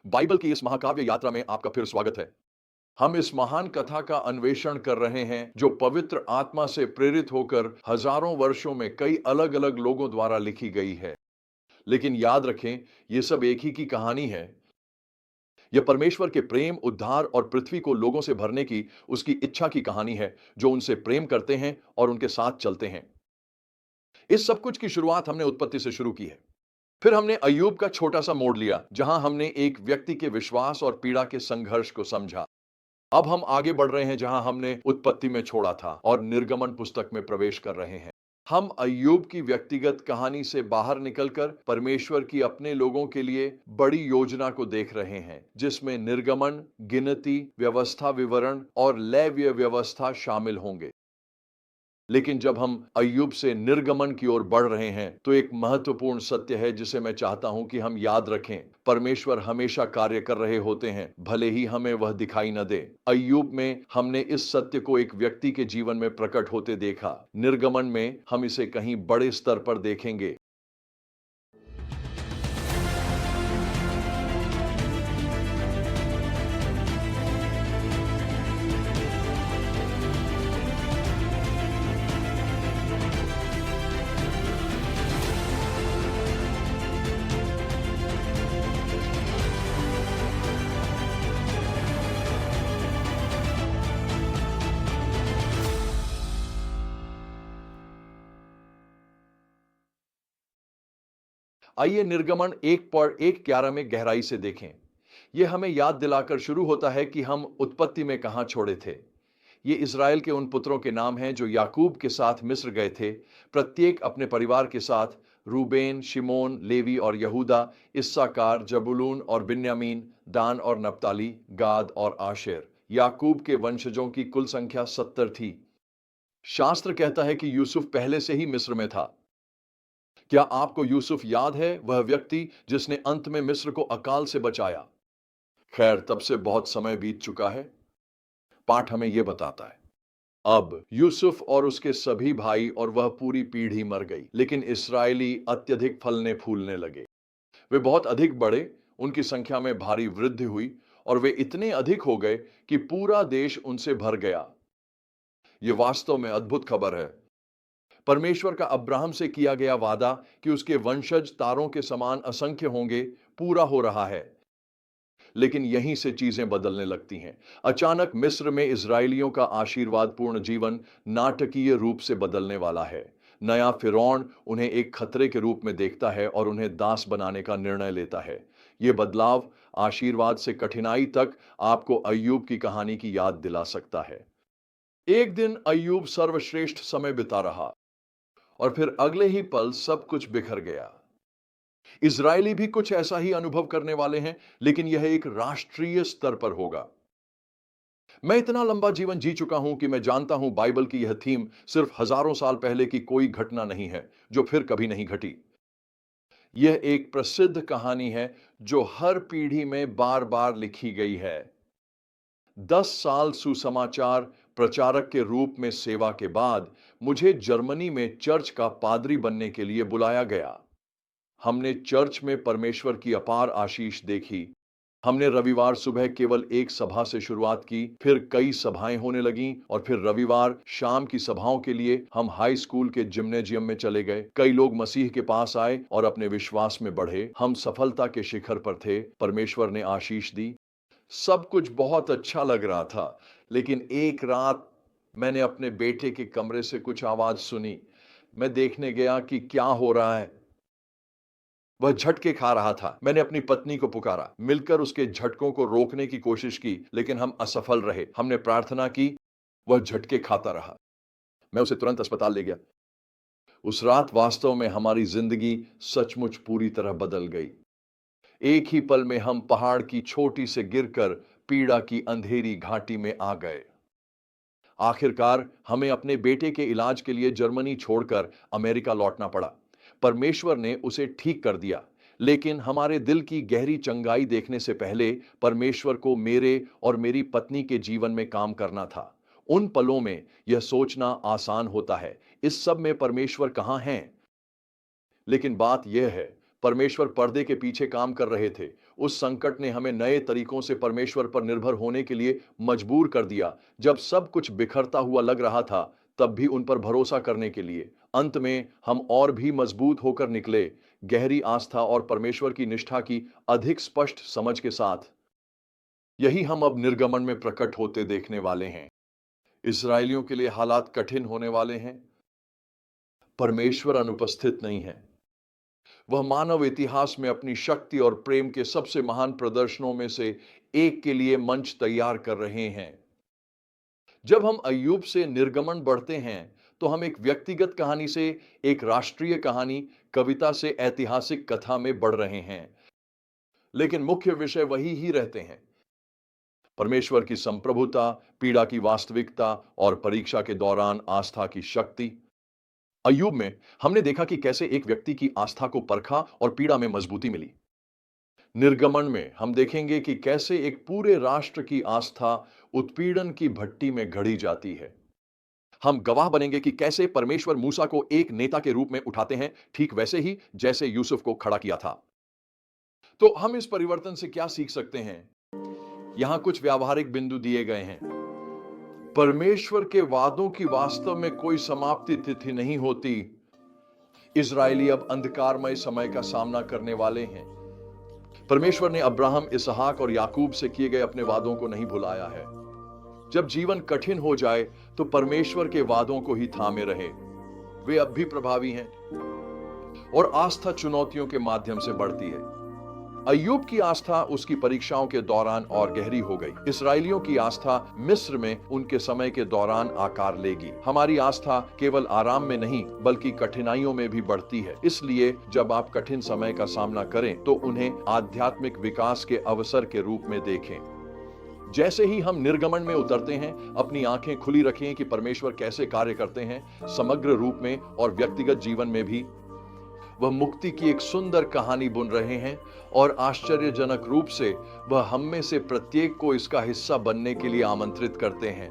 Bible की इस महाकाव्य यात्रा में आपका फिर स्वागत है। हम इस महान कथा का अन्वेषण कर रहे हैं जो पवित्र आत्मा से प्रेरित होकर हजारों वर्षों में कई अलग-अलग लोगों द्वारा लिखी गई है। लेकिन याद रखें, ये सब एक ही की कहानी है। यह परमेश्वर के प्रेम, उद्धार और पृथ्वी को लोगों से भरने की उसकी इच्छा की कहानी है, जो उनसे प्रेम करते हैं और उनके साथ चलते हैं। इस सब कुछ की शुरुआत हमने उत्पत्ति से शुरू की है। फिर हमने अय्यूब का छोटा सा मोड़ लिया, जहां हमने एक व्यक्ति के विश्वास और पीड़ा के संघर्ष को समझा। अब हम आगे बढ़ रहे हैं जहां हमने उत्पत्ति में छोड़ा था और निर्गमन पुस्तक में प्रवेश कर रहे हैं। हम अय्यूब की व्यक्तिगत कहानी से बाहर निकलकर परमेश्वर की अपने लोगों के लिए बड़ी योजना को देख रहे हैं, जिसमें निर्गमन, गिनती, व्यवस्था विवरण और लेव्य व्यवस्था शामिल होंगे। लेकिन जब हम अय्यूब से निर्गमन की ओर बढ़ रहे हैं, तो एक महत्वपूर्ण सत्य है जिसे मैं चाहता हूं कि हम याद रखें। परमेश्वर हमेशा कार्य कर रहे होते हैं, भले ही हमें वह दिखाई न दे। अय्यूब में हमने इस सत्य को एक व्यक्ति के जीवन में प्रकट होते देखा। निर्गमन में हम इसे कहीं बड़े स्तर पर देखेंगे। आइए निर्गमन 1:1-11 में गहराई से देखें। यह हमें याद दिलाकर शुरू होता है कि हम उत्पत्ति में कहां छोड़े थे। ये इज़राइल के उन पुत्रों के नाम हैं जो याकूब के साथ मिस्र गए थे, प्रत्येक अपने परिवार के साथ। रूबेन, शिमोन, लेवी और यहूदा, इस्साकार, जबूलून और बिन्यामीन, दान और नप्ताली, गाद और आशेर। याकूब के वंशजों की कुल संख्या 70 थी। शास्त्र कहता है कि यूसुफ पहले से ही मिस्र में था। क्या आपको यूसुफ याद है, वह व्यक्ति जिसने अंत में मिस्र को अकाल से बचाया? खैर, तब से बहुत समय बीत चुका है। पाठ हमें यह बताता है। अब यूसुफ और उसके सभी भाई और वह पूरी पीढ़ी मर गई, लेकिन इस्राएली अत्यधिक फलने फूलने लगे। वे बहुत अधिक बढ़े, उनकी संख्या में भारी वृद्धि हुई और वे इतने अधिक हो गए कि पूरा देश उनसे भर गया। ये वास्तव में अद्भुत खबर है। परमेश्वर का अब्राहम से किया गया वादा कि उसके वंशज तारों के समान असंख्य होंगे, पूरा हो रहा है। लेकिन यहीं से चीजें बदलने लगती हैं। अचानक मिस्र में इजरायलियों का आशीर्वादपूर्ण जीवन नाटकीय रूप से बदलने वाला है। नया फिरौन उन्हें एक खतरे के रूप में देखता है और उन्हें दास बनाने का निर्णय लेता है। यह बदलाव आशीर्वाद से कठिनाई तक आपको अय्यूब की कहानी की याद दिला सकता है। एक दिन अय्यूब सर्वश्रेष्ठ समय बिता रहा और फिर अगले ही पल सब कुछ बिखर गया। इजरायली भी कुछ ऐसा ही अनुभव करने वाले हैं, लेकिन यह एक राष्ट्रीय स्तर पर होगा। मैं इतना लंबा जीवन जी चुका हूं कि मैं जानता हूं बाइबल की यह थीम सिर्फ हजारों साल पहले की कोई घटना नहीं है जो फिर कभी नहीं घटी। यह एक प्रसिद्ध कहानी है जो हर पीढ़ी में बार बार लिखी गई है। 10 साल सुसमाचार प्रचारक के रूप में सेवा के बाद मुझे जर्मनी में चर्च का पादरी बनने के लिए बुलाया गया। हमने चर्च में परमेश्वर की अपार आशीष देखी। हमने रविवार सुबह केवल एक सभा से शुरुआत की, फिर कई सभाएं होने लगीं और फिर रविवार शाम की सभाओं के लिए हम हाई स्कूल के जिम्नेजियम में चले गए। कई लोग मसीह के पास आए और अपने विश्वास में बढ़े। हम सफलता के शिखर पर थे। परमेश्वर ने आशीष दी। सब कुछ बहुत अच्छा लग रहा था, लेकिन एक रात मैंने अपने बेटे के कमरे से कुछ आवाज सुनी। मैं देखने गया कि क्या हो रहा है। वह झटके खा रहा था। मैंने अपनी पत्नी को पुकारा, मिलकर उसके झटकों को रोकने की कोशिश की, लेकिन हम असफल रहे। हमने प्रार्थना की, वह झटके खाता रहा। मैं उसे तुरंत अस्पताल ले गया। उस रात वास्तव में हमारी जिंदगी सचमुच पूरी तरह बदल गई। एक ही पल में हम पहाड़ की चोटी से गिरकर पीड़ा की अंधेरी घाटी में आ गए। आखिरकार हमें अपने बेटे के इलाज के लिए जर्मनी छोड़कर अमेरिका लौटना पड़ा। परमेश्वर ने उसे ठीक कर दिया, लेकिन हमारे दिल की गहरी चंगाई देखने से पहले परमेश्वर को मेरे और मेरी पत्नी के जीवन में काम करना था। उन पलों में यह सोचना आसान होता है, इस सब में परमेश्वर कहां हैं? लेकिन बात यह है, परमेश्वर पर्दे के पीछे काम कर रहे थे। उस संकट ने हमें नए तरीकों से परमेश्वर पर निर्भर होने के लिए मजबूर कर दिया। जब सब कुछ बिखरता हुआ लग रहा था, तब भी उन पर भरोसा करने के लिए। अंत में हम और भी मजबूत होकर निकले, गहरी आस्था और परमेश्वर की निष्ठा की अधिक स्पष्ट समझ के साथ। यही हम अब निर्गमन में प्रकट होते देखने वाले हैं। इस्राएलियों के लिए हालात कठिन होने वाले हैं। परमेश्वर अनुपस्थित नहीं है। वह मानव इतिहास में अपनी शक्ति और प्रेम के सबसे महान प्रदर्शनों में से एक के लिए मंच तैयार कर रहे हैं। जब हम अय्यूब से निर्गमन बढ़ते हैं, तो हम एक व्यक्तिगत कहानी से एक राष्ट्रीय कहानी, कविता से ऐतिहासिक कथा में बढ़ रहे हैं। लेकिन मुख्य विषय वही ही रहते हैं। परमेश्वर की संप्रभुता, पीड़ा की वास्तविकता और परीक्षा के दौरान आस्था की शक्ति। अय्यूब में हमने देखा कि कैसे एक व्यक्ति की आस्था को परखा और पीड़ा में मजबूती मिली। निर्गमन में हम देखेंगे कि कैसे एक पूरे राष्ट्र की आस्था उत्पीड़न की भट्टी में गढ़ी जाती है। हम गवाह बनेंगे कि कैसे परमेश्वर मूसा को एक नेता के रूप में उठाते हैं, ठीक वैसे ही जैसे यूसुफ को खड़ा किया था। तो हम इस परिवर्तन से क्या सीख सकते हैं? यहां कुछ व्यावहारिक बिंदु दिए गए हैं। परमेश्वर के वादों की वास्तव में कोई समाप्ति तिथि नहीं होती। इजरायली अब अंधकारमय समय का सामना करने वाले हैं। परमेश्वर ने अब्राहम, इसहाक और याकूब से किए गए अपने वादों को नहीं भुलाया है। जब जीवन कठिन हो जाए, तो परमेश्वर के वादों को ही थामे रहे। वे अब भी प्रभावी हैं और आस्था चुनौतियों के माध्यम से बढ़ती है। अय्यूब की आस्था उसकी परीक्षाओं के दौरान और गहरी हो गई। इस्राएलियों की आस्था मिस्र में उनके समय के दौरान आकार लेगी। हमारी आस्था केवल आराम में नहीं, बल्कि कठिनाइयों में भी बढ़ती है। इसलिए जब आप कठिन समय का सामना करें, तो उन्हें आध्यात्मिक विकास के अवसर के रूप में देखें। जैसे ही हम निर्गमन में उतरते हैं, अपनी आंखें खुली रखें कि परमेश्वर कैसे कार्य करते हैं, समग्र रूप में और व्यक्तिगत जीवन में भी। वह मुक्ति की एक सुंदर कहानी बुन रहे हैं और आश्चर्यजनक रूप से वह हम में से प्रत्येक को इसका हिस्सा बनने के लिए आमंत्रित करते हैं।